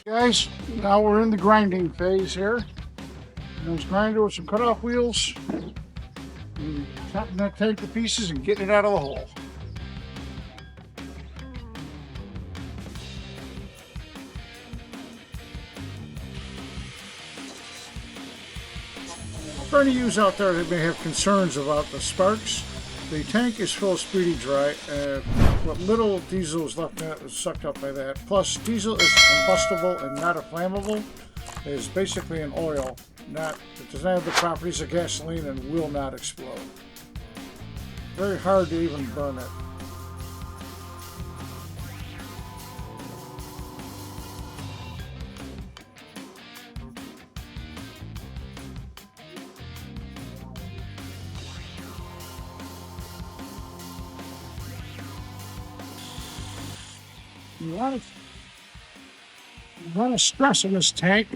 Guys, now we're in the grinding phase here. There's grinder with some cutoff wheels, and chopping that tank to pieces and getting it out of the hole. For any of you out there that may have concerns about the sparks, the tank is full of speedy dry. What little diesel is left is sucked up by that. Plus, diesel is combustible and not a flammable. It is basically an oil. It does not have the properties of gasoline and will not explode. Very hard to even burn it. You want to stress in this tank.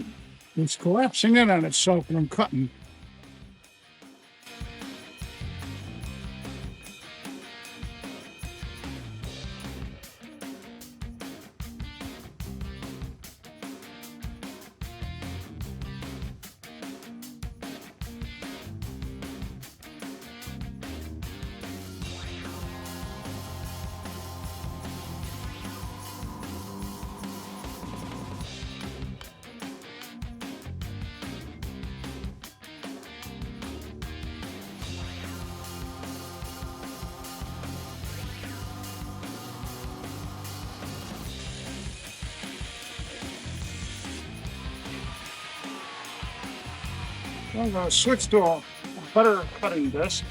It's collapsing in on itself when I'm cutting. I'm going to switch to a better cutting disc.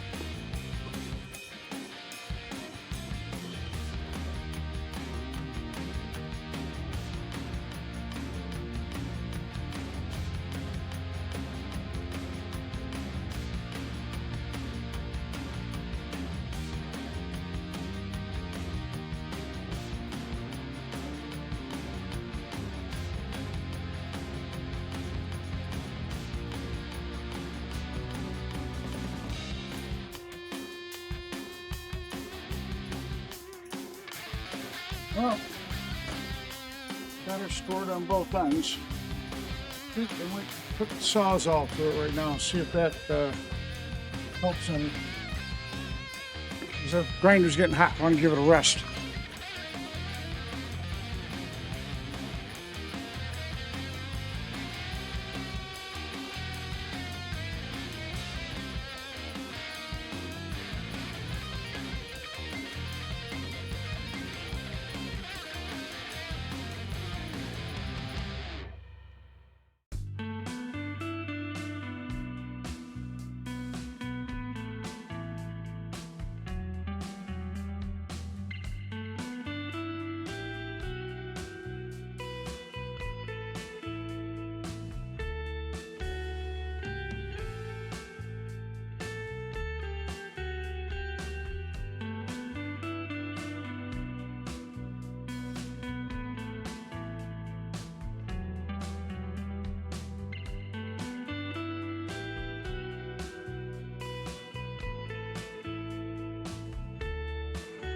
Well, got her scored on both ends. I think I might put the Sawzall through it right now and see if that helps any. Because the grinder's getting hot. I want to give it a rest.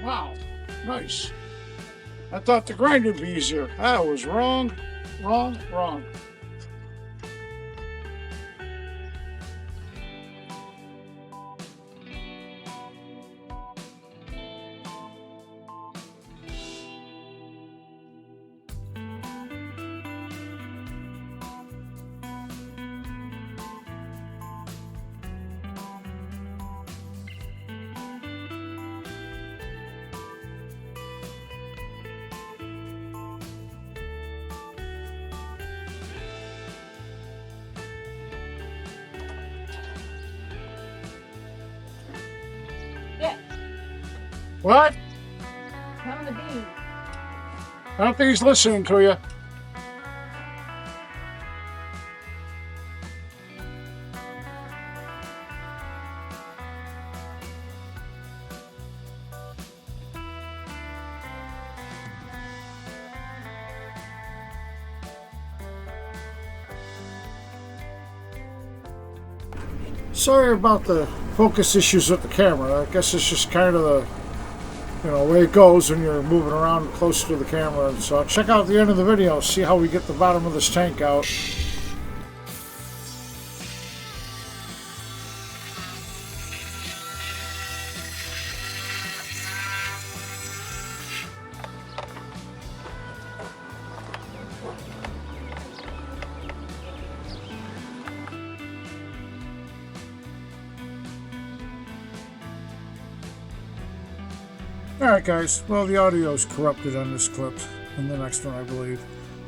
Wow, nice. I thought the grinder would be easier. I was wrong. Yeah. What? Come the bean. I don't think he's listening to you. Sorry about the focus issues with the camera. I guess it's just kind of the way it goes when you're moving around close to the camera. And so check out the end of the video, see how we get the bottom of this tank out. Alright guys, well the audio is corrupted on this clip, and the next one I believe,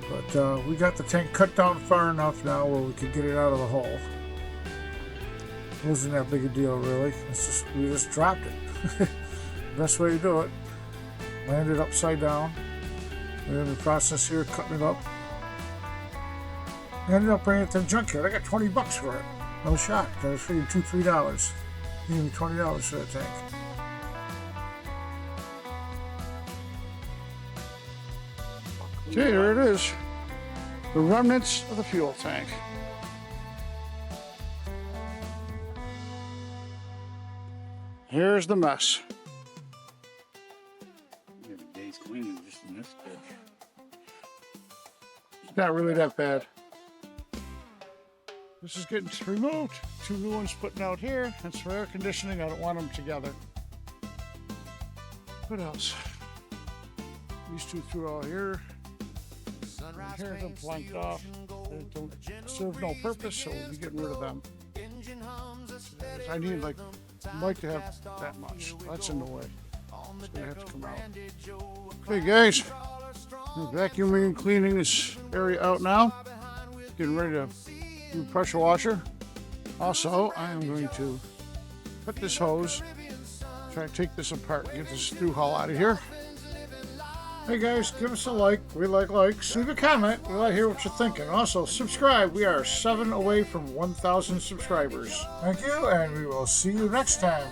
but we got the tank cut down far enough now where we could get it out of the hole. It wasn't that big a deal really, we just dropped it. Best way to do it. Land it upside down, and in the process here cutting it up. I ended up bringing it to the junkyard. I got 20 bucks for it. No shot. I was figuring $2-3. He gave me $20 for that tank. Okay, here it is. The remnants of the fuel tank. Here's the mess. We have a day's cleaning just in this bitch. It's not really that bad. This is getting removed. 2 new ones putting out here. That's for air conditioning. I don't want them together. What else? These 2 through all here. Here they're blanked off. They don't serve no purpose, so we'll be getting rid of them. I need like to have that much. That's in the way. It's gonna have to come out. Okay guys, we're vacuuming and cleaning this area out now. Getting ready to do pressure washer. Also, I am going to cut this hose, try to take this apart, get this through hull out of here. Hey guys, give us a like. We like likes. Leave a comment. We like to hear what you're thinking. Also, subscribe. We are 7 away from 1,000 subscribers. Thank you, and we will see you next time.